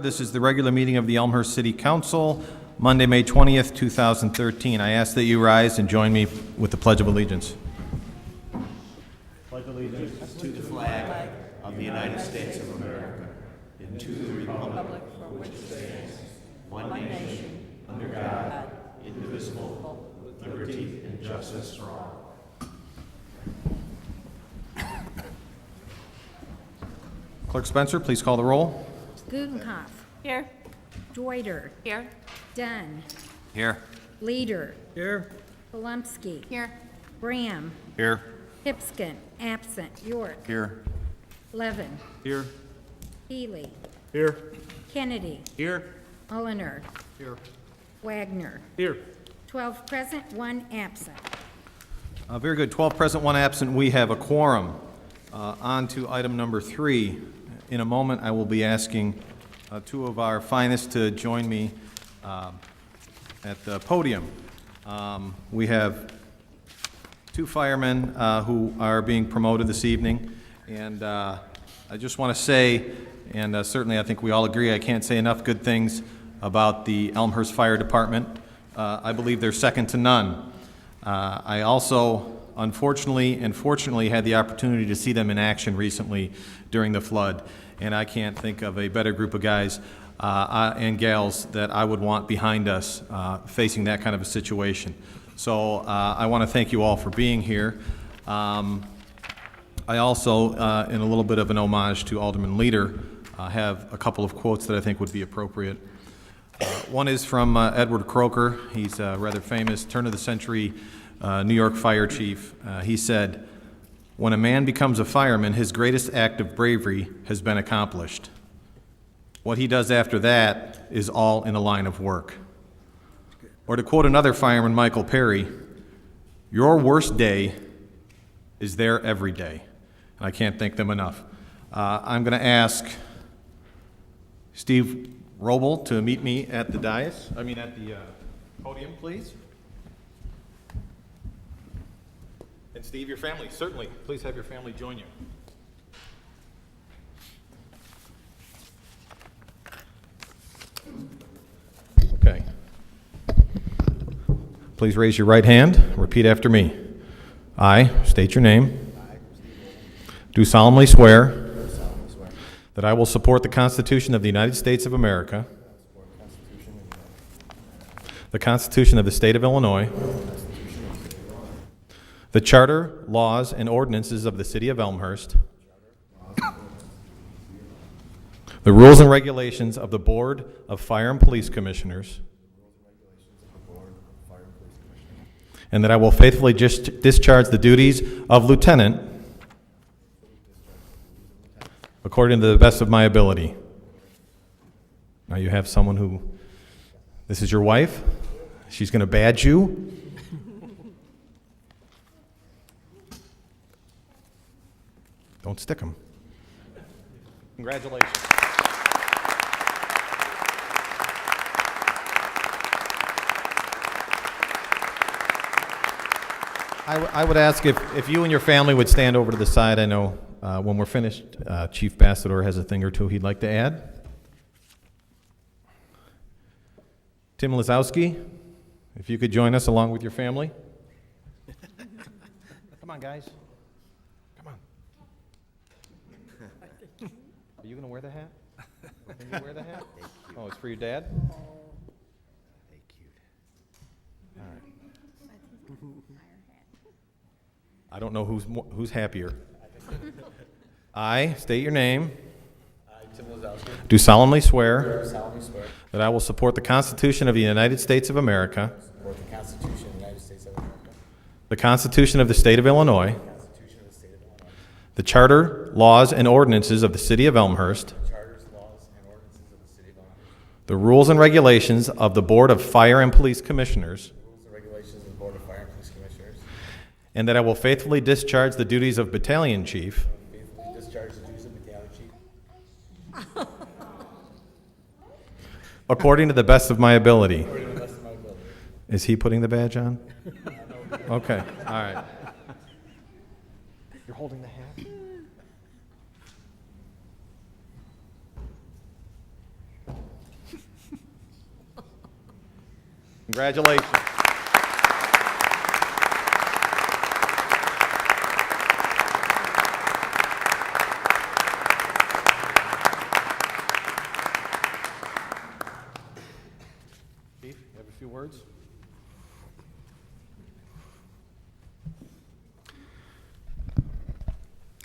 This is the regular meeting of the Elmhurst City Council, Monday, May 20th, 2013. I ask that you rise and join me with the Pledge of Allegiance. Pledge allegiance to the flag of the United States of America and to the republic for which it stands, one nation, under God, indivisible, with liberty and justice for all. Clerk Spencer, please call the roll. Gudenkauf. Here. Deuter. Here. Dunn. Here. Leader. Here. Polumsky. Here. Graham. Here. Hipskin. Absent. York. Here. Levin. Here. Healy. Here. Kennedy. Here. Mulliner. Here. Wagner. Here. 12 present, 1 absent. Very good. 12 present, 1 absent. We have a quorum. On to item number 3. In a moment, I will be asking two of our finest to join me at the podium. We have 2 firemen who are being promoted this evening, and I just want to say, and certainly I think we all agree, I can't say enough good things about the Elmhurst Fire Department. I believe they're second to none. I also, unfortunately and fortunately, had the opportunity to see them in action recently during the flood, and I can't think of a better group of guys and gals that I would want behind us facing that kind of a situation. So I want to thank you all for being here. I also, in a little bit of an homage to Alderman Leader, have a couple of quotes that I think would be appropriate. One is from Edward Croker. He's a rather famous turn-of-the-century New York fire chief. He said, "When a man becomes a fireman, his greatest act of bravery has been accomplished. What he does after that is all in a line of work." Or to quote another fireman, Michael Perry, "Your worst day is there every day." And I can't thank them enough. I'm going to ask Steve Roble to meet me at the podium, please. And Steve, your family, certainly. Please have your family join you. Okay. Please raise your right hand. Repeat after me. I state your name. Do solemnly swear that I will support the Constitution of the United States of America, the Constitution of the State of Illinois, the Charter, laws, and ordinances of the City of Elmhurst, the rules and regulations of the Board of Fire and Police Commissioners, and that I will faithfully discharge the duties of lieutenant according to the best of my ability. Now you have someone who, this is your wife. She's going to badge you. Don't stick them. Congratulations. I would ask if you and your family would stand over to the side. I know when we're finished, Chief Bassador has a thing or two he'd like to add. Tim Lazowski, if you could join us along with your family. Come on, guys. Come on. Are you going to wear the hat? Can you wear the hat? Oh, it's for your dad? All right. I don't know who's happier. I state your name. I, Tim Lazowski, do solemnly swear that I will support the Constitution of the United States of America, support the Constitution of the United States of America, the Constitution of the State of Illinois, the Constitution of the State of Illinois, the Charter, laws, and ordinances of the City of Elmhurst, the charters, laws, and ordinances of the City of Elmhurst, the rules and regulations of the Board of Fire and Police Commissioners, the rules and regulations of the Board of Fire and Police Commissioners, and that I will faithfully discharge the duties of Battalion Chief faithfully discharge the duties of Battalion Chief according to the best of my ability. according to the best of my ability. Is he putting the badge on? Okay, all right. You're holding the hat? Congratulations. Chief, you have a few words?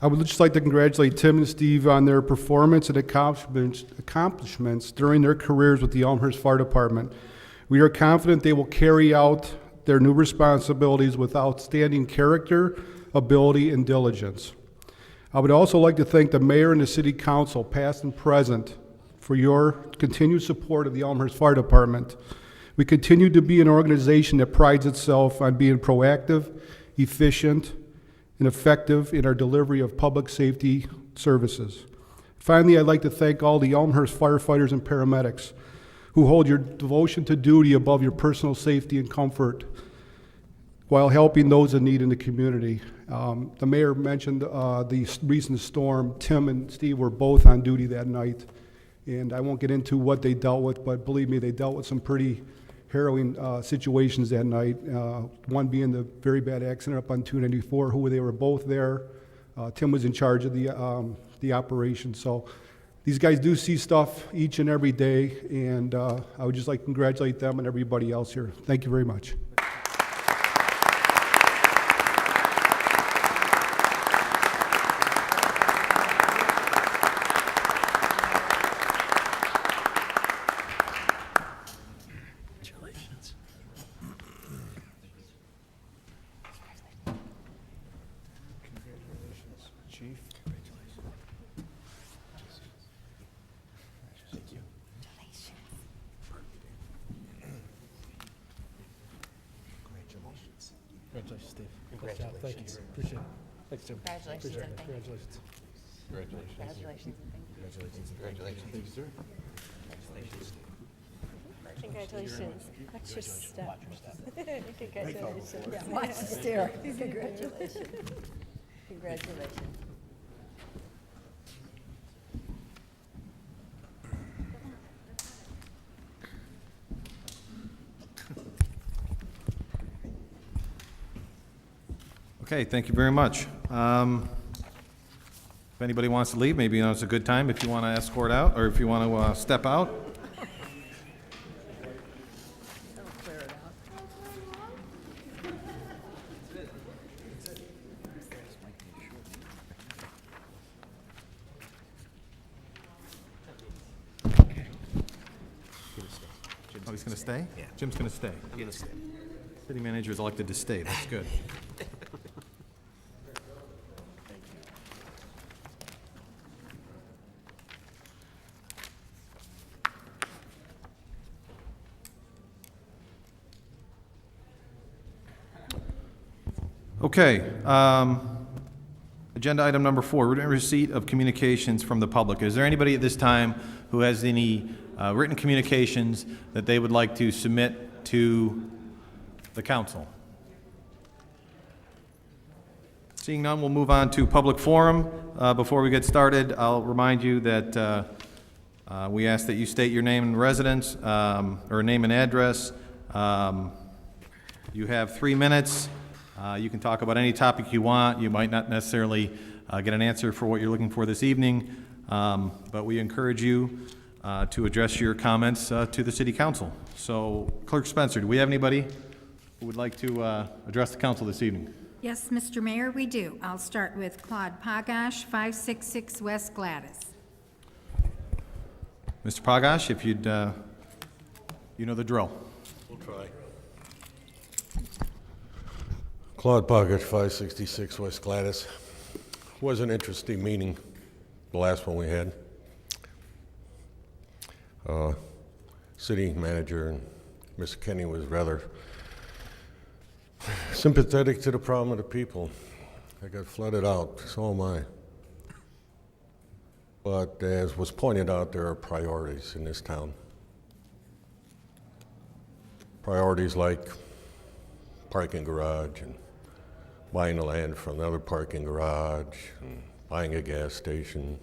I would just like to congratulate Tim and Steve on their performance and accomplishments during their careers with the Elmhurst Fire Department. We are confident they will carry out their new responsibilities with outstanding character, ability, and diligence. I would also like to thank the mayor and the city council, past and present, for your continued support of the Elmhurst Fire Department. We continue to be an organization that prides itself on being proactive, efficient, and effective in our delivery of public safety services. Finally, I'd like to thank all the Elmhurst firefighters and paramedics who hold your devotion to duty above your personal safety and comfort while helping those in need in the community. The mayor mentioned the recent storm. Tim and Steve were both on duty that night, and I won't get into what they dealt with, but believe me, they dealt with some pretty harrowing situations that night, one being the very bad accident up on 294, who they were both there. Tim was in charge of the operation. So these guys do see stuff each and every day, and I would just like to congratulate them and everybody else here. Thank you very much. Chief. Congratulations, Steve. Good job. Thank you. Appreciate it. Thanks, Tim. Congratulations Appreciate and it. thank you. Congratulations. Congratulations and thank you. Thank you, sir. Congratulations. Watch your step. Congratulations. Yeah, watch the stair. Congratulations. Congratulations. Okay, thank you very much. If anybody wants to leave, maybe now's a good time if you want to escort out, or if you want to step out. Oh, he's going to stay? Yeah. Jim's going to stay. I'm going to stay. City manager is elected to stay. That's good. Okay. Agenda item number 4, written receipt of communications from the public. Is there anybody at this time who has any written communications that they would like to submit to the council? Seeing none, we'll move on to public forum. Before we get started, I'll remind you that we ask that you state your name and residence, or name and address. You have 3 minutes. You can talk about any topic you want. You might not necessarily get an answer for what you're looking for this evening, but we encourage you to address your comments to the City Council. So, Clerk Spencer, do we have anybody who would like to address the council this evening? Yes, Mr. Mayor, we do. I'll start with Claude Pagash, 566 West Gladys. Mr. Pagash, if you'd, you know the drill. We'll try. Claude Poggett, 566 West Gladys. Was an interesting meeting, the last one we had. City manager and Mr. Kenny was rather sympathetic to the problem of the people. They got flooded out, so am I. But as was pointed out, there are priorities in this town. Priorities like parking garage and buying the land from another parking garage and buying a gas station,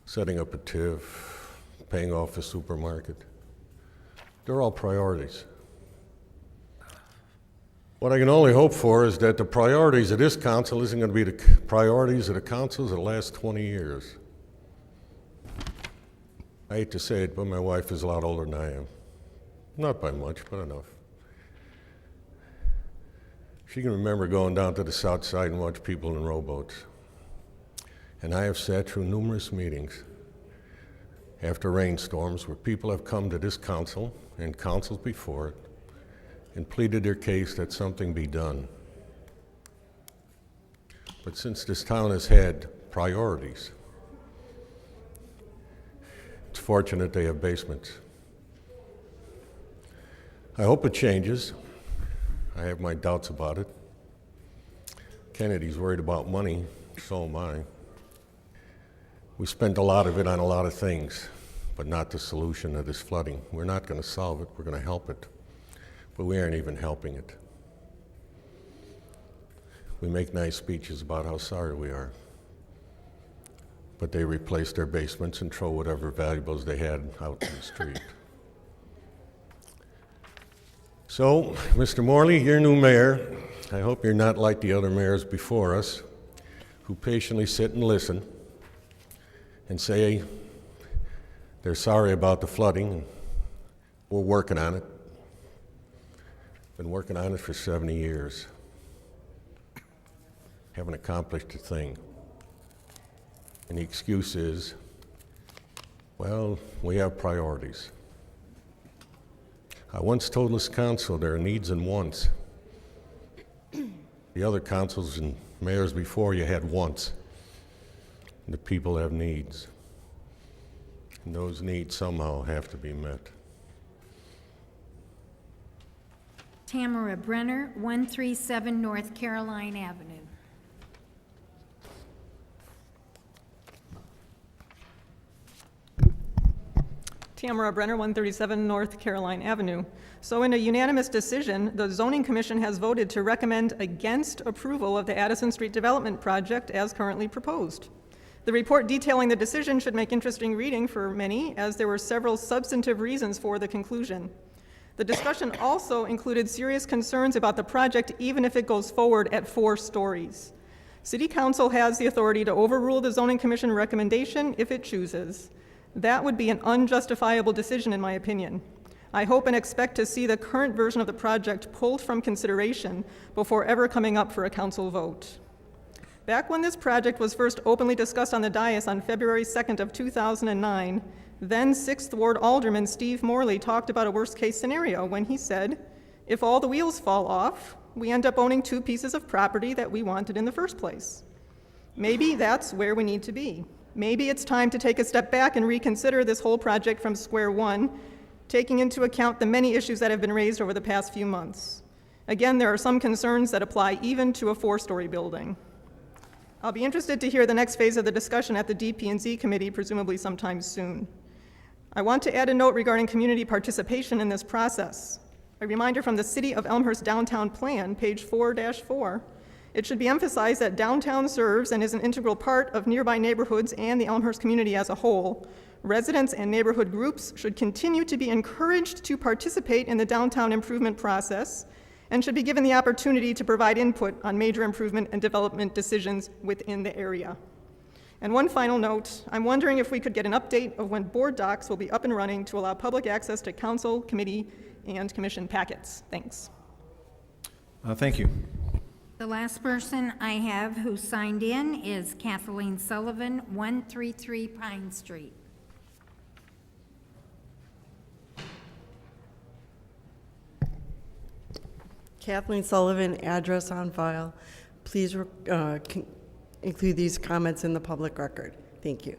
setting up a TIF, paying off a supermarket. They're all priorities. What I can only hope for is that the priorities of this council isn't going to be the priorities of the councils of the last 20 years. I hate to say it, but my wife is a lot older than I am. Not by much, but enough. She can remember going down to the south side and watch people in rowboats. And I have sat through numerous meetings after rainstorms where people have come to this council and councils before it and pleaded their case that something be done. But since this town has had priorities, it's fortunate they have basements. I hope it changes. I have my doubts about it. Kennedy's worried about money, so am I. We spent a lot of it on a lot of things, but not the solution to this flooding. We're not going to solve it, we're going to help it. But we aren't even helping it. We make nice speeches about how sorry we are, but they replace their basements and throw whatever valuables they had out in the street. So, Mr. Morley, you're new mayor. I hope you're not like the other mayors before us who patiently sit and listen and say they're sorry about the flooding. We're working on it. Been working on it for 70 years. Haven't accomplished a thing. And the excuse is, well, we have priorities. I once told this council there are needs and wants. The other councils and mayors before you had wants. The people have needs. And those needs somehow have to be met. Tamara Brenner, 137 North Caroline Avenue. Tamara Brenner, 137 North Caroline Avenue. So in a unanimous decision, the Zoning Commission has voted to recommend against approval of the Addison Street Development Project as currently proposed. The report detailing the decision should make interesting reading for many, as there were several substantive reasons for the conclusion. The discussion also included serious concerns about the project even if it goes forward at 4 stories. City Council has the authority to overrule the Zoning Commission recommendation if it chooses. That would be an unjustifiable decision in my opinion. I hope and expect to see the current version of the project pulled from consideration before ever coming up for a council vote. Back when this project was first openly discussed on the dais on February 2nd of 2009, then 6th Ward Alderman Steve Morley talked about a worst-case scenario when he said, if all the wheels fall off, we end up owning 2 pieces of property that we wanted in the first place. Maybe that's where we need to be. Maybe it's time to take a step back and reconsider this whole project from square one, taking into account the many issues that have been raised over the past few months. Again, there are some concerns that apply even to a 4-story building. I'll be interested to hear the next phase of the discussion at the DP&Z committee, presumably sometime soon. I want to add a note regarding community participation in this process. A reminder from the City of Elmhurst Downtown Plan, page 4-4. It should be emphasized that downtown serves and is an integral part of nearby neighborhoods and the Elmhurst community as a whole. Residents and neighborhood groups should continue to be encouraged to participate in the downtown improvement process and should be given the opportunity to provide input on major improvement and development decisions within the area. And one final note, I'm wondering if we could get an update of when board docs will be up and running to allow public access to council, committee, and commission packets. Thanks. Thank you. The last person I have who signed in is Kathleen Sullivan, 133 Pine Street. Kathleen Sullivan, address on file. Please include these comments in the public record. Thank you.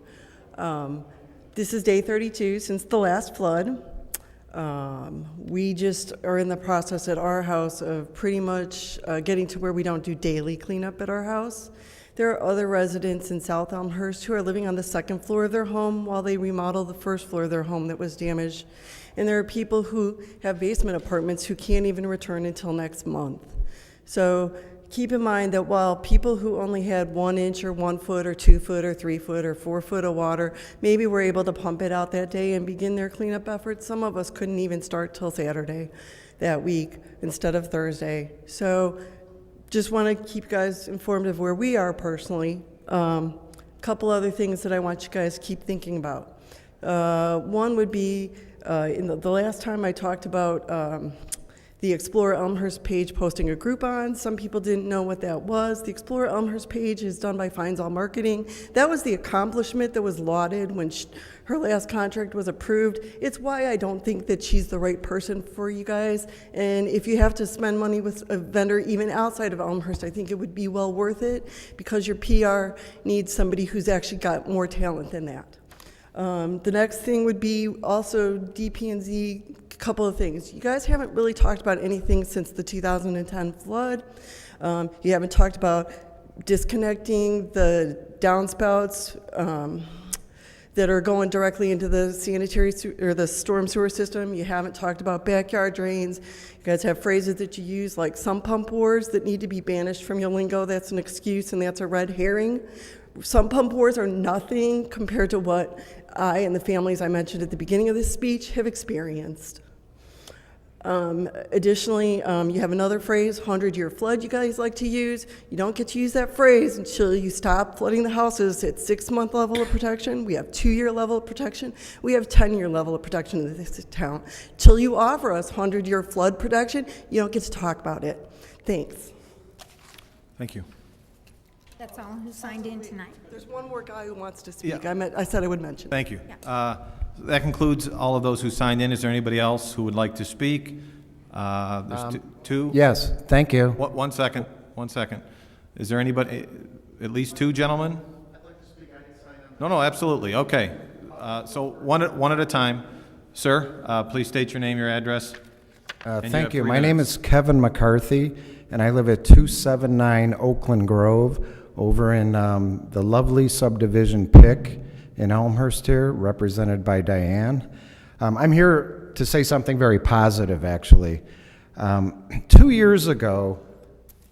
This is day 32 since the last flood. We just are in the process at our house of pretty much getting to where we don't do daily cleanup at our house. There are other residents in South Elmhurst who are living on the 2nd floor of their home while they remodel the 1st floor of their home that was damaged. And there are people who have basement apartments who can't even return until next month. So keep in mind that while people who only had 1 inch or 1 foot or 2 foot or 3 foot or 4 foot of water maybe were able to pump it out that day and begin their cleanup efforts, some of us couldn't even start till Saturday that week instead of Thursday. So just want to keep you guys informed of where we are personally. Couple other things that I want you guys to keep thinking about. One would be, in the last time I talked about the Explore Elmhurst page posting a Groupon. Some people didn't know what that was. The Explore Elmhurst page is done by Finds All Marketing. That was the accomplishment that was lauded when her last contract was approved. It's why I don't think that she's the right person for you guys. And if you have to spend money with a vendor even outside of Elmhurst, I think it would be well worth it, because your PR needs somebody who's actually got more talent than that. The next thing would be also DP&Z. Couple of things. You guys haven't really talked about anything since the 2010 flood. You haven't talked about disconnecting the downspouts that are going directly into the sanitary or the storm sewer system. You haven't talked about backyard drains. You guys have phrases that you use like sump pump wars that need to be banished from your lingo. That's an excuse and that's a red herring. Sump pump wars are nothing compared to what I and the families I mentioned at the beginning of this speech have experienced. Additionally, you have another phrase, 100-year flood, you guys like to use. You don't get to use that phrase until you stop flooding the houses at 6-month level of protection. We have 2-year level of protection. We have 10-year level of protection in this town. Till you offer us 100-year flood protection, you don't get to talk about it. Thanks. Thank you. That's all who signed in tonight. There's one more guy who wants to speak. Yeah. I said I would mention. Thank you. That concludes all of those who signed in. Is there anybody else who would like to speak? There's two? Yes, thank you. One second. Is there anybody, at least 2 gentlemen? I'd like to speak. I didn't sign up. No, absolutely. Okay. So one at a time. Sir, please state your name, your address. Thank you. My name is Kevin McCarthy, and I live at 279 Oakland Grove over in the lovely subdivision Pick in Elmhurst here, represented by Diane. I'm here to say something very positive, actually. 2 years ago,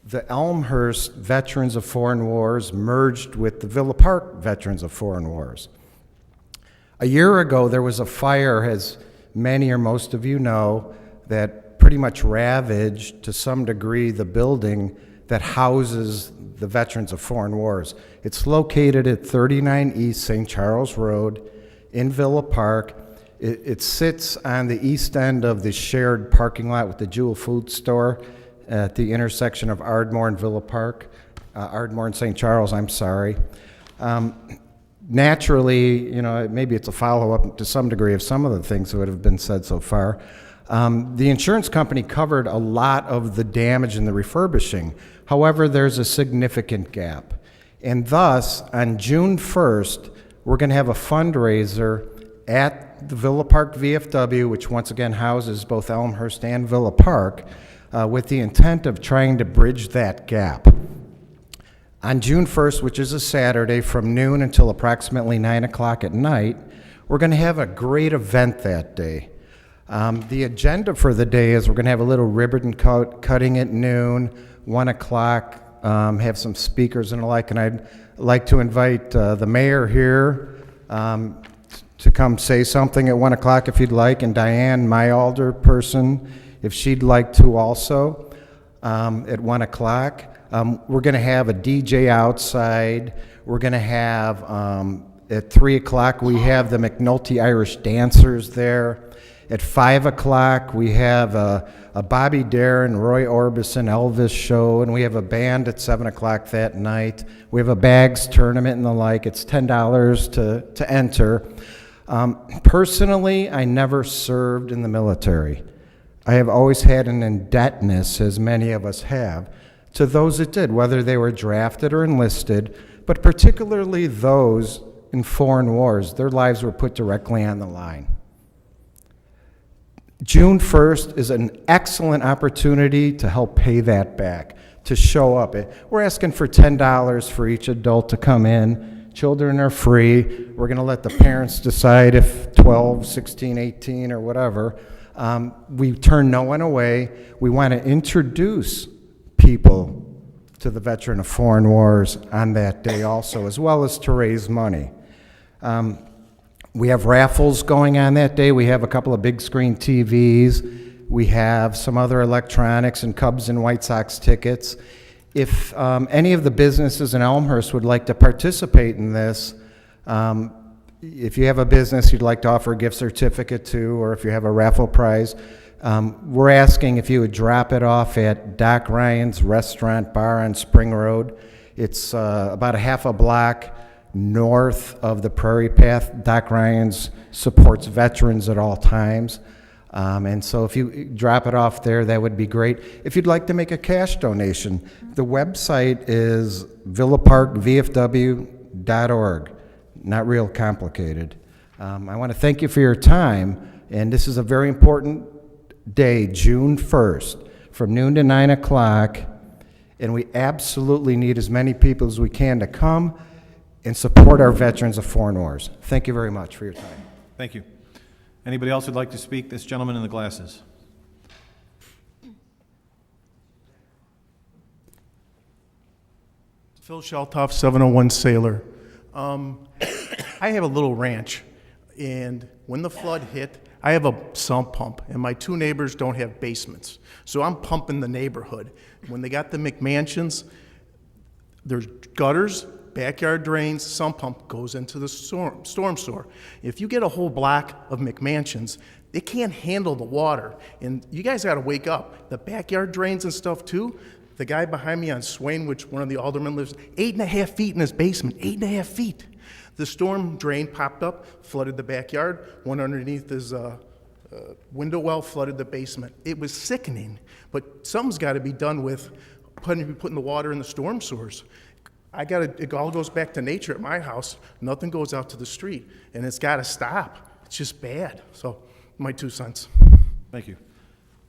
the Elmhurst Veterans of Foreign Wars merged with the Villa Park Veterans of Foreign Wars. A year ago, there was a fire, as many or most of you know, that pretty much ravaged, to some degree, the building that houses the Veterans of Foreign Wars. It's located at 39 East St. Charles Road in Villa Park. It sits on the east end of the shared parking lot with the Jewel Food Store at the intersection of Ardmore and Villa Park, Ardmore and St. Charles, I'm sorry. Naturally, you know, maybe it's a follow-up to some degree of some of the things that have been said so far. The insurance company covered a lot of the damage and the refurbishing. However, there's a significant gap. And thus, on June 1st, we're going to have a fundraiser at the Villa Park VFW, which once again houses both Elmhurst and Villa Park, with the intent of trying to bridge that gap. On June 1st, which is a Saturday, from noon until approximately 9 o'clock at night, we're going to have a great event that day. The agenda for the day is we're going to have a little ribbon cutting at noon, 1 o'clock, have some speakers and the like, and I'd like to invite the mayor here to come say something at 1 o'clock if you'd like, and Diane, my alderperson, if she'd like to also, at 1 o'clock. We're going to have a DJ outside. We're going to have, at 3 o'clock, we have the McNulty Irish Dancers there. At 5 o'clock, we have a Bobby Darin, Roy Orbison, Elvis show, and we have a band at 7 o'clock that night. We have a bags tournament and the like. It's $10 to enter. Personally, I never served in the military. I have always had an indebtedness, as many of us have, to those that did, whether they were drafted or enlisted, but particularly those in foreign wars. Their lives were put directly on the line. June 1st is an excellent opportunity to help pay that back, to show up. We're asking for $10 for each adult to come in. Children are free. We're going to let the parents decide if 12, 16, 18, or whatever. We turn no one away. We want to introduce people to the veteran of foreign wars on that day also, as well as to raise money. We have raffles going on that day. We have a couple of big screen TVs. We have some other electronics and Cubs and White Sox tickets. If any of the businesses in Elmhurst would like to participate in this, if you have a business you'd like to offer a gift certificate to, or if you have a raffle prize, we're asking if you would drop it off at Doc Ryan's Restaurant Bar on Spring Road. It's about a half a block north of the Prairie Path. Doc Ryan's supports veterans at all times. And so if you drop it off there, that would be great. If you'd like to make a cash donation, the website is villaparkvfw.org. Not real complicated. I want to thank you for your time, and this is a very important day, June 1st, from noon to 9 o'clock, and we absolutely need as many people as we can to come and support our veterans of foreign wars. Thank you very much for your time. Thank you. Anybody else who'd like to speak? This gentleman in the glasses. Phil Sheltoff, 701 Sailor. I have a little ranch, and when the flood hit, I have a sump pump, and my two neighbors don't have basements. So I'm pumping the neighborhood. When they got the McMansions, there's gutters, backyard drains, sump pump goes into the storm sewer. If you get a whole block of McMansions, they can't handle the water. And you guys got to wake up. The backyard drains and stuff too. The guy behind me on Swain, which one of the aldermen lives, 8.5 feet in his basement, 8.5 feet. The storm drain popped up, flooded the backyard. One underneath his window well flooded the basement. It was sickening, but something's got to be done with putting the water in the storm sewers. It all goes back to nature at my house. Nothing goes out to the street, and it's got to stop. It's just bad. So, my 2 cents. Thank you.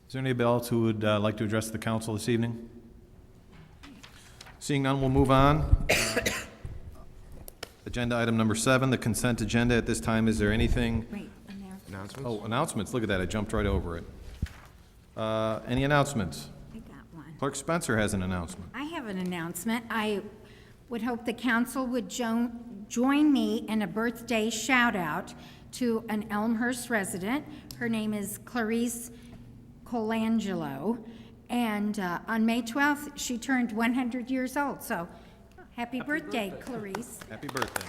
Is there anybody else who would like to address the council this evening? Seeing none, we'll move on. Agenda item number 7, the consent agenda. At this time, is there anything? Wait, Announcements? Oh, announcements. Look at that. I jumped right over it. Any announcements? I got one. Clerk Spencer has an announcement. I have an announcement. I would hope the council would join me in a birthday shout-out to an Elmhurst resident. Her name is Clarice Colangelo, and on May 12th, she turned 100 years old. So, happy birthday, Clarice. Happy birthday.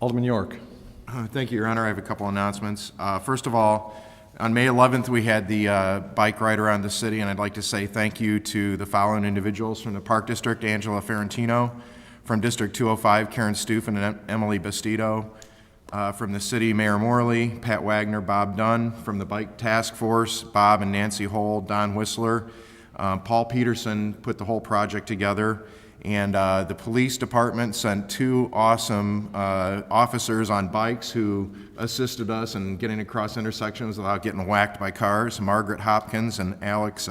Alderman York. Thank you, Your Honor. I have a couple announcements. First of all, on May 11th, we had the bike ride around the city, and I'd like to say thank you to the following individuals from the Park District: Angela Ferrantino, from District 205, Karen Stoof and Emily Bastido, from the city, Mayor Morley, Pat Wagner, Bob Dunn, from the Bike Task Force, Bob and Nancy Hole, Don Whistler. Paul Peterson put the whole project together, and the police department sent 2 awesome officers on bikes who assisted us in getting across intersections without getting whacked by cars, Margaret Hopkins and Alex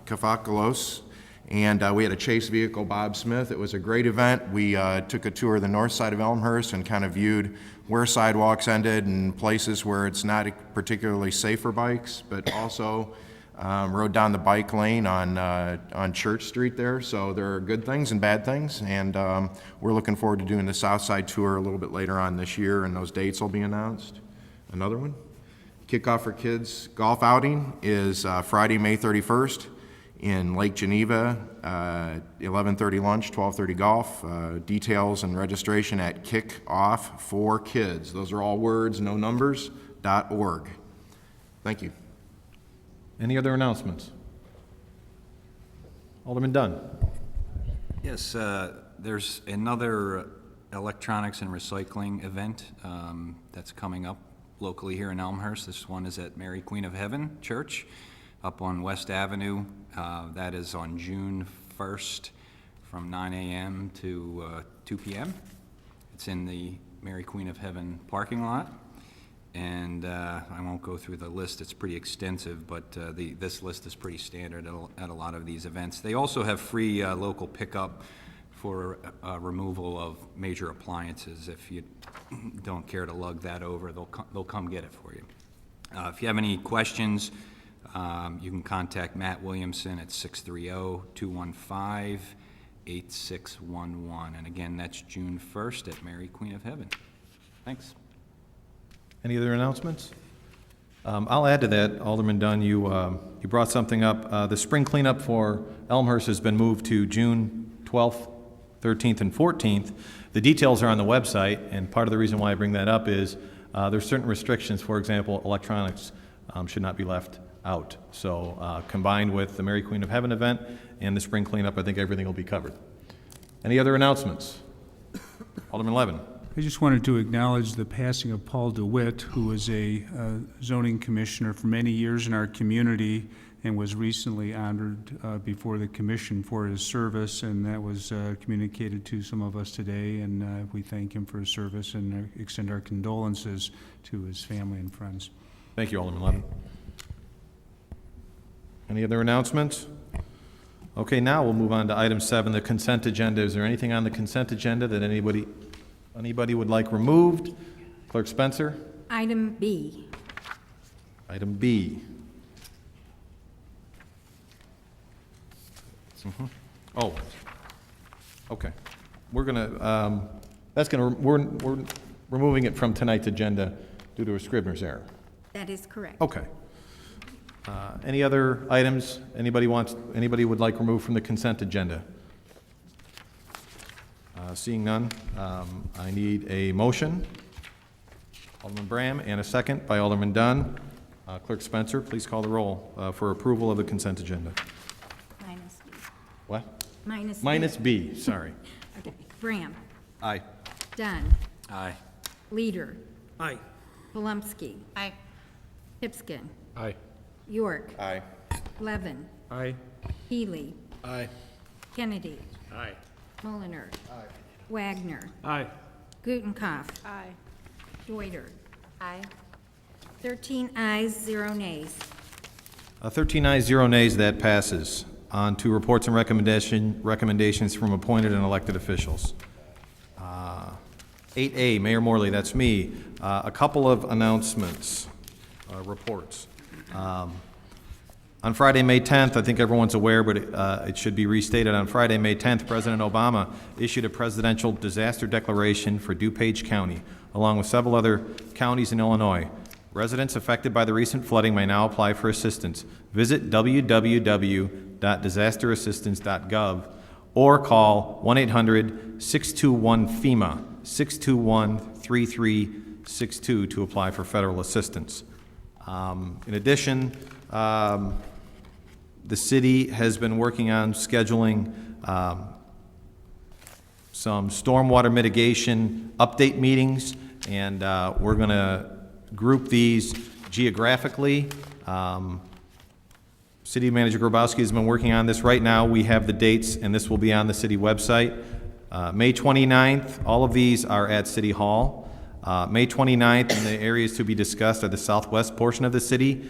Kafakalos. And we had a chase vehicle, Bob Smith. It was a great event. We took a tour of the north side of Elmhurst and kind of viewed where sidewalks ended and places where it's not particularly safe for bikes, but also rode down the bike lane on Church Street there. So there are good things and bad things, and we're looking forward to doing the South Side tour a little bit later on this year, and those dates will be announced. Another one, Kickoff for Kids golf outing is Friday, May 31st in Lake Geneva, 11:30 lunch, 12:30 golf. Details and registration at Kickoff for Kids. Those are all words, no numbers, .org. Thank you. Any other announcements? Alderman Dunn. Yes, there's another electronics and recycling event that's coming up locally here in Elmhurst. This one is at Mary Queen of Heaven Church up on West Avenue. That is on June 1st from 9 a.m. to 2 p.m. It's in the Mary Queen of Heaven parking lot. And I won't go through the list, it's pretty extensive, but this list is pretty standard at a lot of these events. They also have free local pickup for removal of major appliances. If you don't care to lug that over, they'll come get it for you. If you have any questions, you can contact Matt Williamson at 630-215-8611. And again, that's June 1st at Mary Queen of Heaven. Thanks. Any other announcements? I'll add to that, Alderman Dunn, you brought something up. The spring cleanup for Elmhurst has been moved to June 12th, 13th, and 14th. The details are on the website, and part of the reason why I bring that up is there's certain restrictions. For example, electronics should not be left out. So combined with the Mary Queen of Heaven event and the spring cleanup, I think everything will be covered. Any other announcements? Alderman Levin. I just wanted to acknowledge the passing of Paul DeWitt, who was a zoning commissioner for many years in our community and was recently honored before the commission for his service, and that was communicated to some of us today, and we thank him for his service and extend our condolences to his family and friends. Thank you, Alderman Levin. Any other announcements? Okay, now we'll move on to item 7, the consent agenda. Is there anything on the consent agenda that anybody would like removed? Clerk Spencer? Item B. Item B. Oh, okay. We're removing it from tonight's agenda due to a Scribner's error. That is correct. Okay. Any other items anybody would like removed from the consent agenda? Seeing none, I need a motion. Alderman Bram, and a second by Alderman Dunn. Clerk Spencer, please call the roll for approval of the consent agenda. Minus B. What? Minus B, sorry. Okay. Bram. Aye. Dunn. Aye. Leader. Aye. Polumsky. Aye. Pipskin. Aye. York. Aye. Levin. Aye. Healy. Aye. Kennedy. Aye. Mulliner. Wagner. Aye. Gutenkopf. Aye. Deuter. Aye. 13 ayes, 0 nays. 13 ayes, 0 nays, that passes. On to reports and recommendations from appointed and elected officials. 8A, Mayor Morley, that's me. A couple of announcements, reports. On Friday, May 10th, I think everyone's aware, but it should be restated. On Friday, May 10th, President Obama issued a presidential disaster declaration for DuPage County, along with several other counties in Illinois. Residents affected by the recent flooding may now apply for assistance. Visit www.disasterassistance.gov or call 1-800-621-FEMA, 621-3362 to apply for federal assistance. In addition, the city has been working on scheduling some stormwater mitigation update meetings, and we're going to group these geographically. City Manager Grabowski has been working on this. Right now, we have the dates, and this will be on the city website. May 29th, all of these are at City Hall. May 29th, and the areas to be discussed are the southwest portion of the city,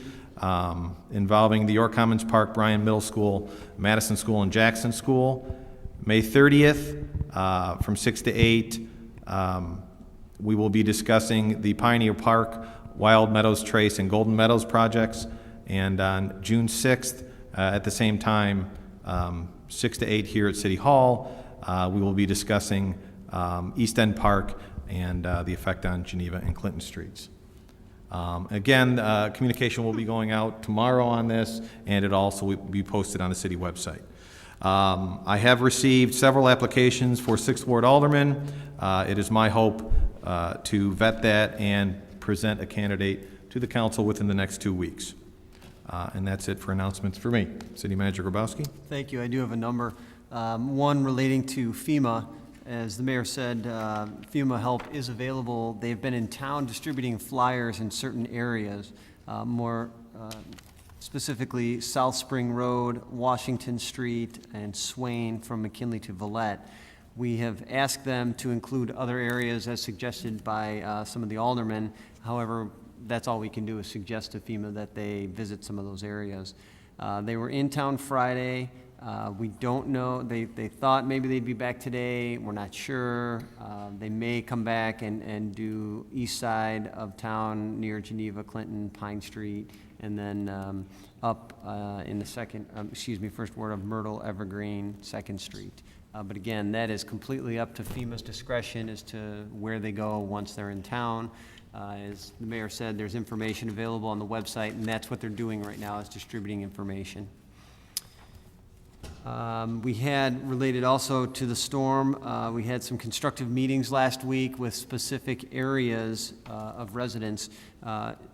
involving the York Commons Park, Bryan Middle School, Madison School, and Jackson School. May 30th, from 6 to 8, we will be discussing the Pioneer Park, Wild Meadows Trace, and Golden Meadows projects. And on June 6th, at the same time, 6 to 8 here at City Hall, we will be discussing East End Park and the effect on Geneva and Clinton Streets. Again, communication will be going out tomorrow on this, and it also will be posted on the city website. I have received several applications for 6th Ward Alderman. It is my hope to vet that and present a candidate to the council within the next 2 weeks. And that's it for announcements for me. City Manager Grabowski. Thank you. I do have a number. One relating to FEMA. As the mayor said, FEMA help is available. They've been in town distributing flyers in certain areas, more specifically South Spring Road, Washington Street, and Swain from McKinley to Villette. We have asked them to include other areas as suggested by some of the aldermen. However, that's all we can do is suggest to FEMA that they visit some of those areas. They were in town Friday. We don't know, they thought maybe they'd be back today, we're not sure. They may come back and do east side of town near Geneva, Clinton, Pine Street, and then up in the first ward of Myrtle, Evergreen, 2nd Street. But again, that is completely up to FEMA's discretion as to where they go once they're in town. As the mayor said, there's information available on the website, and that's what they're doing right now, is distributing information. We had, related also to the storm, we had some constructive meetings last week with specific areas of residents,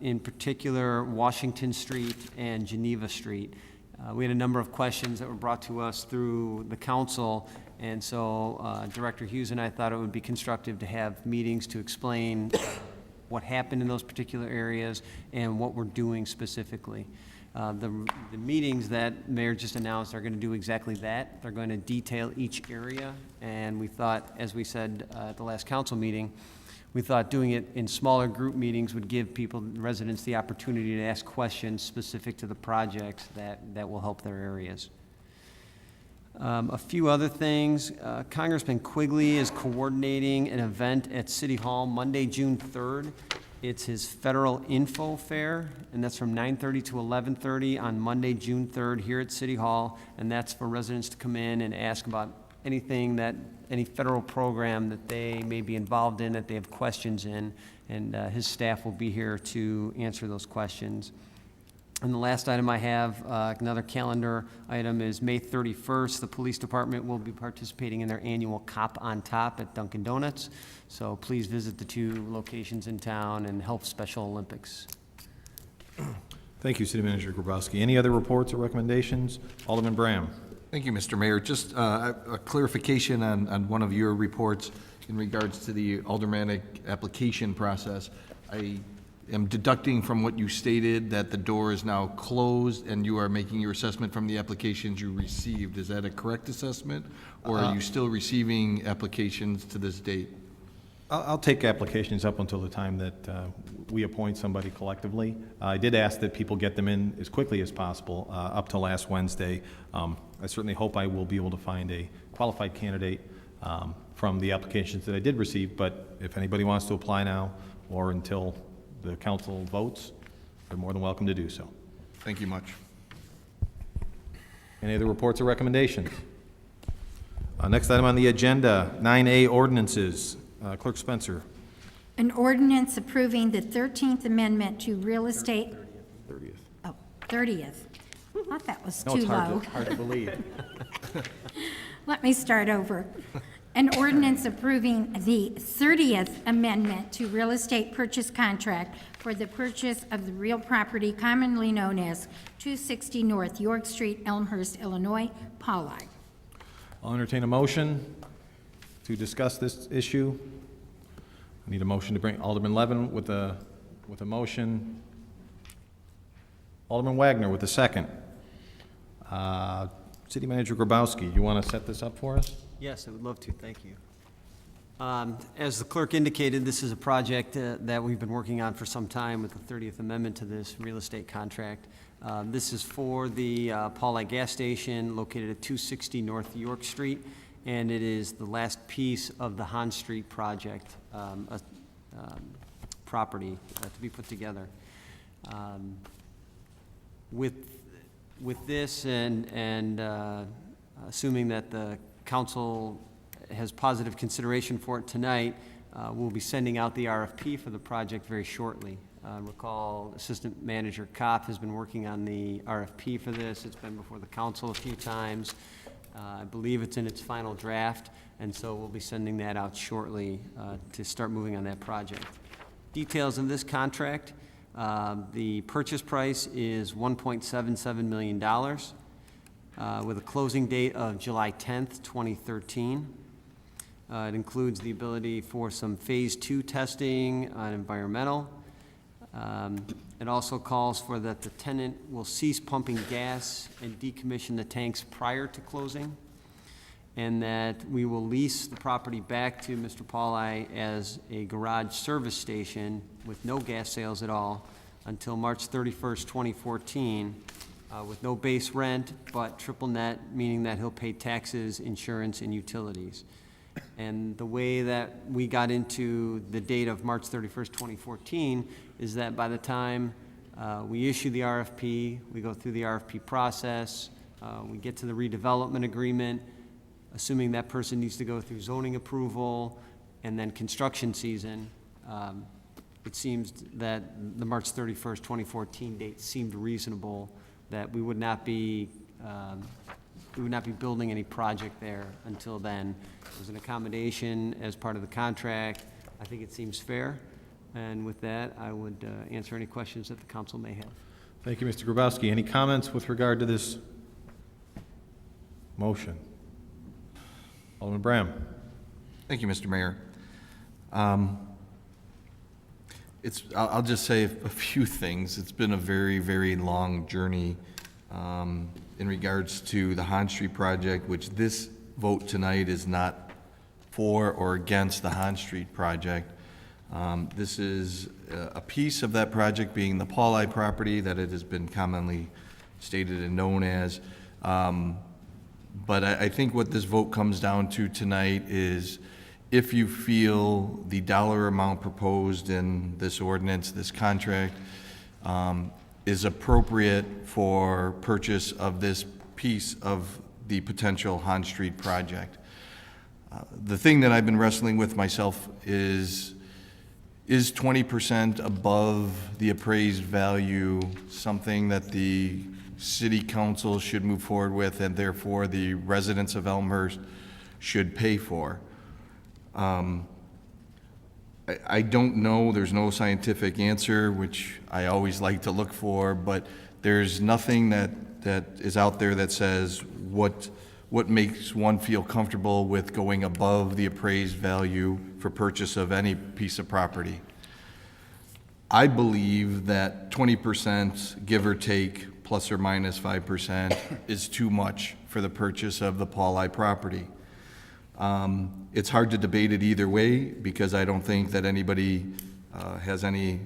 in particular Washington Street and Geneva Street. We had a number of questions that were brought to us through the council, and so Director Hughes and I thought it would be constructive to have meetings to explain what happened in those particular areas and what we're doing specifically. The meetings that Mayor just announced are going to do exactly that. They're going to detail each area, and we thought, as we said at the last council meeting, we thought doing it in smaller group meetings would give people, residents, the opportunity to ask questions specific to the projects that will help their areas. A few other things. Congressman Quigley is coordinating an event at City Hall Monday, June 3rd. It's his Federal Info Fair, and that's from 9:30 to 11:30 on Monday, June 3rd here at City Hall, and that's for residents to come in and ask about anything any federal program that they may be involved in, that they have questions in, and his staff will be here to answer those questions. And the last item I have, another calendar item, is May 31st. The police department will be participating in their annual Cop on Top at Dunkin' Donuts. So please visit the 2 locations in town and help Special Olympics. Thank you, City Manager Grabowski. Any other reports or recommendations? Alderman Bram. Thank you, Mr. Mayor. Just a clarification on one of your reports in regards to the aldermanic application process. I am deducting from what you stated that the door is now closed and you are making your assessment from the applications you received. Is that a correct assessment, or are you still receiving applications to this date? I'll take applications up until the time that we appoint somebody collectively. I did ask that people get them in as quickly as possible, up to last Wednesday. I certainly hope I will be able to find a qualified candidate from the applications that I did receive, but if anybody wants to apply now or until the council votes, they're more than welcome to do so. Thank you much. Any other reports or recommendations? Next item on the agenda, 9A ordinances. Clerk Spencer. An ordinance approving the 13th Amendment to real estate. 30th. Oh, 30th. I thought that was No, too it's low. hard to believe. Let me start over. An ordinance approving the 30th Amendment to real estate purchase contract for the purchase of the real property commonly known as 260 North York Street, Elmhurst, Illinois, Pauli. I'll entertain a motion to discuss this issue. I need a motion to bring Alderman Levin with a motion. Alderman Wagner with a second. City Manager Grabowski, you want to set this up for us? Yes, I would love to. Thank you. As the clerk indicated, this is a project that we've been working on for some time with the 30th Amendment to this real estate contract. This is for the Pauli gas station located at 260 North York Street, and it is the last piece of the Han Street project property to be put together. With this and assuming that the council has positive consideration for it tonight, we'll be sending out the RFP for the project very shortly. Recall Assistant Manager Kopp has been working on the RFP for this. It's been before the council a few times. I believe it's in its final draft, and so we'll be sending that out shortly to start moving on that project. Details of this contract: the purchase price is $1.77 million with a closing date of July 10th, 2013. It includes the ability for some Phase 2 testing on environmental. It also calls for that the tenant will cease pumping gas and decommission the tanks prior to closing, and that we will lease the property back to Mr. Pauli as a garage service station with no gas sales at all until March 31st, 2014, with no base rent, but triple net, meaning that he'll pay taxes, insurance, and utilities. And the way that we got into the date of March 31st, 2014, is that by the time we issue the RFP, we go through the RFP process, we get to the redevelopment agreement, assuming that person needs to go through zoning approval, and then construction season, it seems that the March 31st, 2014 date seemed reasonable, that we would not be building any project there until then. It was an accommodation as part of the contract. I think it seems fair. And with that, I would answer any questions that the council may have. Thank you, Mr. Grabowski. Any comments with regard to this motion? Alderman Bram. Thank you, Mr. Mayor. I'll just say a few things. It's been a very, very long journey in regards to the Hahn Street project, which this vote tonight is not for or against the Hahn Street project. This is a piece of that project being the Pauli property that it has been commonly stated and known as. But I think what this vote comes down to tonight is if you feel the dollar amount proposed in this ordinance, this contract, is appropriate for purchase of this piece of the potential Hahn Street project. The thing that I've been wrestling with myself is 20% above the appraised value something that the city council should move forward with and therefore the residents of Elmhurst should pay for? I don't know, there's no scientific answer, which I always like to look for, but there's nothing that is out there that says what makes one feel comfortable with going above the appraised value for purchase of any piece of property. I believe that 20%, give or take, plus or minus 5%, is too much for the purchase of the Pauli property. It's hard to debate it either way because I don't think that anybody has any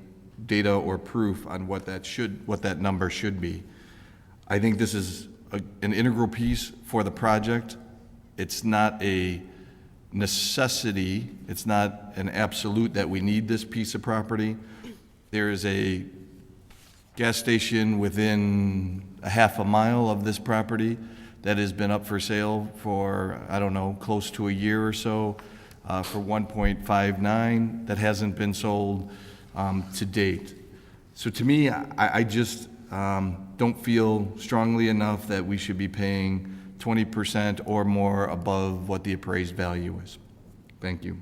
data or proof on what that number should be. I think this is an integral piece for the project. It's not a necessity. It's not an absolute that we need this piece of property. There is a gas station within a half a mile of this property that has been up for sale for, I don't know, close to a year or so for $1.59 that hasn't been sold to date. So to me, I just don't feel strongly enough that we should be paying 20% or more above what the appraised value is. Thank you.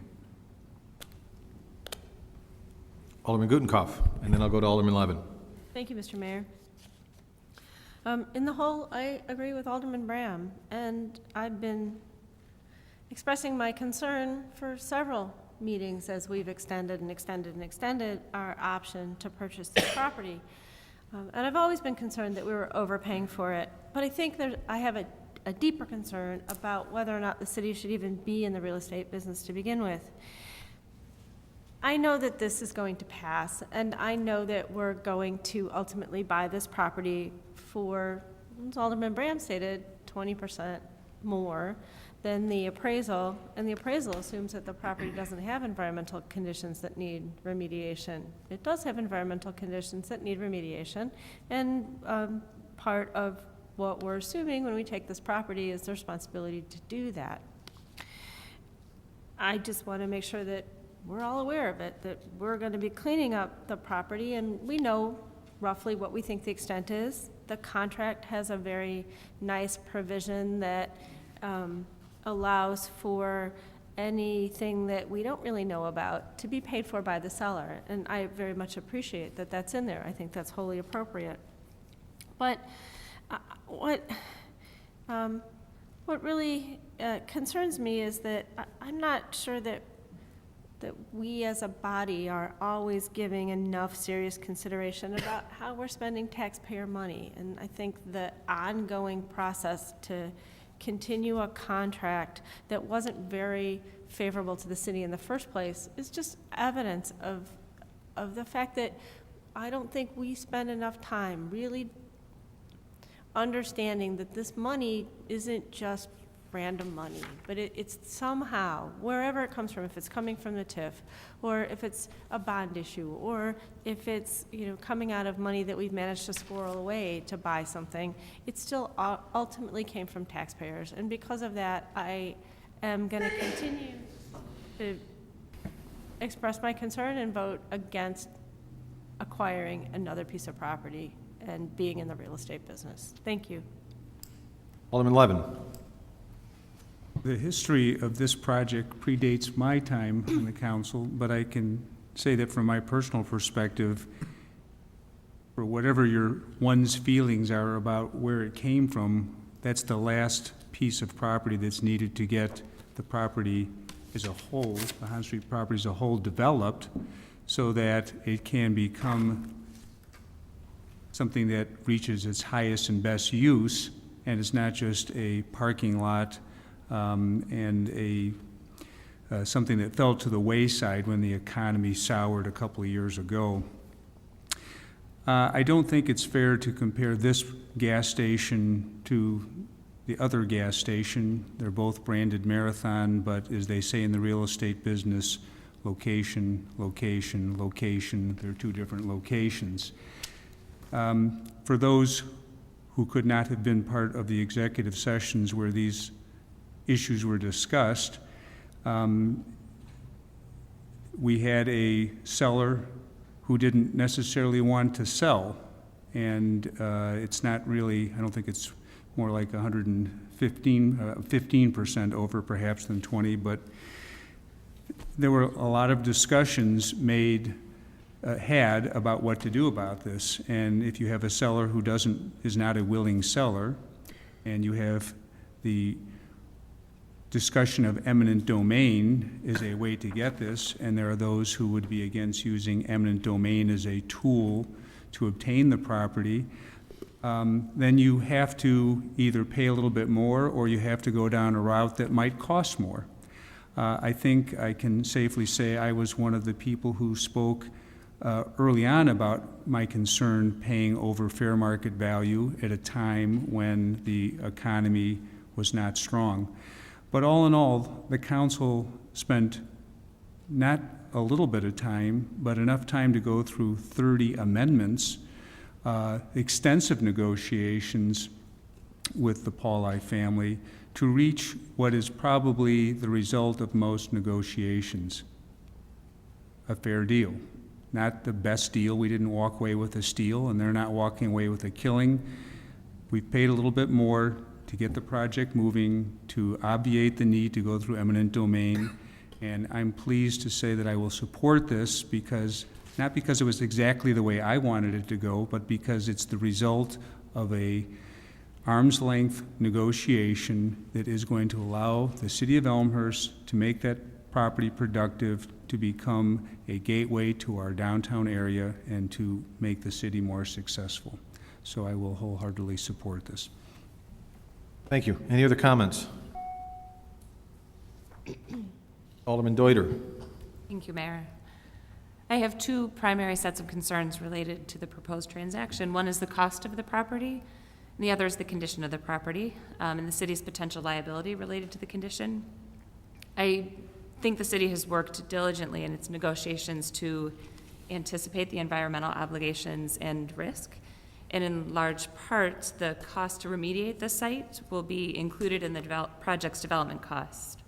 Alderman Gutenkopf, and then I'll go to Alderman Levin. Thank you, Mr. Mayor. In the whole, I agree with Alderman Bram, and I've been expressing my concern for several meetings as we've extended and extended and extended our option to purchase this property. And I've always been concerned that we were overpaying for it, but I think I have a deeper concern about whether or not the city should even be in the real estate business to begin with. I know that this is going to pass, and I know that we're going to ultimately buy this property for, as Alderman Bram stated, 20% more than the appraisal, and the appraisal assumes that the property doesn't have environmental conditions that need remediation. It does have environmental conditions that need remediation, and part of what we're assuming when we take this property is the responsibility to do that. I just want to make sure that we're all aware of it, that we're going to be cleaning up the property, and we know roughly what we think the extent is. The contract has a very nice provision that allows for anything that we don't really know about to be paid for by the seller, and I very much appreciate that that's in there. I think that's wholly appropriate. But what really concerns me is that I'm not sure that we as a body are always giving enough serious consideration about how we're spending taxpayer money. And I think the ongoing process to continue a contract that wasn't very favorable to the city in the first place is just evidence of the fact that I don't think we spend enough time really understanding that this money isn't just random money, but it's somehow, wherever it comes from, if it's coming from the TIF, or if it's a bond issue, or if it's, coming out of money that we've managed to squirrel away to buy something, it still ultimately came from taxpayers. And because of that, I am going to continue to express my concern and vote against acquiring another piece of property and being in the real estate business. Thank you. Alderman Levin. The history of this project predates my time on the council, but I can say that from my personal perspective, for whatever one's feelings are about where it came from, that's the last piece of property that's needed to get the property as a whole, the Hahn Street property as a whole, developed so that it can become something that reaches its highest and best use, and it's not just a parking lot and something that fell to the wayside when the economy soured a couple of years ago. I don't think it's fair to compare this gas station to the other gas station. They're both branded Marathon, but as they say in the real estate business, location, location, location. They're two different locations. For those who could not have been part of the executive sessions where these issues were discussed, we had a seller who didn't necessarily want to sell, and it's not really, I don't think it's more like 15% over perhaps than 20, but there were a lot of discussions had about what to do about this. And if you have a seller who is not a willing seller, and you have the discussion of eminent domain is a way to get this, and there are those who would be against using eminent domain as a tool to obtain the property, then you have to either pay a little bit more or you have to go down a route that might cost more. I think I can safely say I was one of the people who spoke early on about my concern paying over fair market value at a time when the economy was not strong. But all in all, the council spent not a little bit of time, but enough time to go through 30 amendments, extensive negotiations with the Pauli family to reach what is probably the result of most negotiations, a fair deal. Not the best deal. We didn't walk away with a steal, and they're not walking away with a killing. We've paid a little bit more to get the project moving, to obviate the need to go through eminent domain, and I'm pleased to say that I will support this not because it was exactly the way I wanted it to go, but because it's the result of a arm's length negotiation that is going to allow the city of Elmhurst to make that property productive, to become a gateway to our downtown area, and to make the city more successful. So I will wholeheartedly support this. Thank you. Any other comments? Alderman Deuter. Thank you, Mayor. I have two primary sets of concerns related to the proposed transaction. One is the cost of the property, and the other is the condition of the property, and the city's potential liability related to the condition. I think the city has worked diligently in its negotiations to anticipate the environmental obligations and risk. And in large part, the cost to remediate the site will be included in the project's development cost,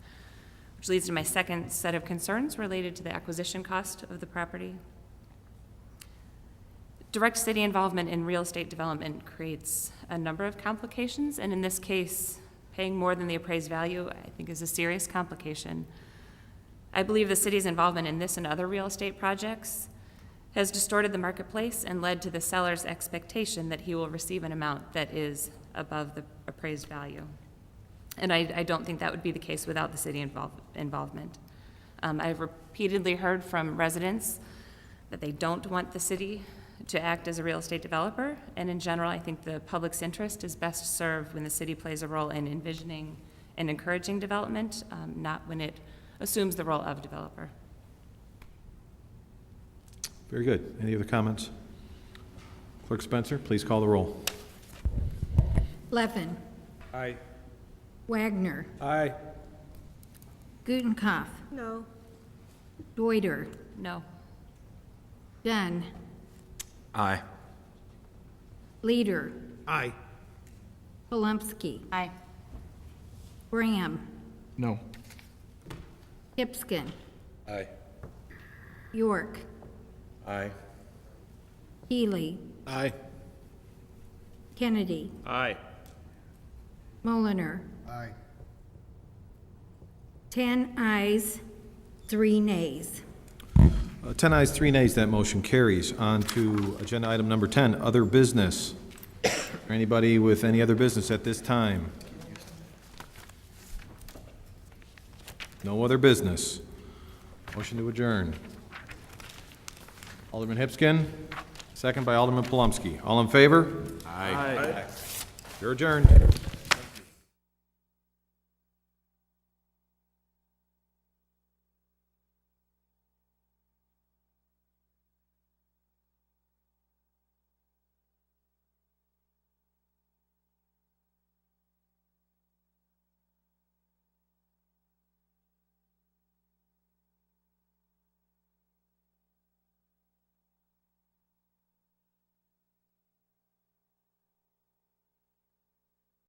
which leads to my second set of concerns related to the acquisition cost of the property. Direct city involvement in real estate development creates a number of complications, and in this case, paying more than the appraised value, I think, is a serious complication. I believe the city's involvement in this and other real estate projects has distorted the marketplace and led to the seller's expectation that he will receive an amount that is above the appraised value. And I don't think that would be the case without the city involvement. I've repeatedly heard from residents that they don't want the city to act as a real estate developer, and in general, I think the public's interest is best served when the city plays a role in envisioning and encouraging development, not when it assumes the role of developer. Very good. Any other comments? Clerk Spencer, please call the roll. Levin. Aye. Wagner. Aye. Gutenkopf. No. Deuter. No. Dunn. Aye. Leader. Aye. Polumsky. Aye. Graham. No. Hipskin. Aye. York. Aye. Healy. Aye. Kennedy. Aye. Muliner. Aye. 10 ayes, 3 nays. 10 ayes, 3 nays, that motion carries. On to agenda item number 10, other business. Anybody with any other business at this time? No other business. Motion to adjourn. Alderman Hipskin, second by Alderman Polumsky. All in favor? Aye. You're adjourned.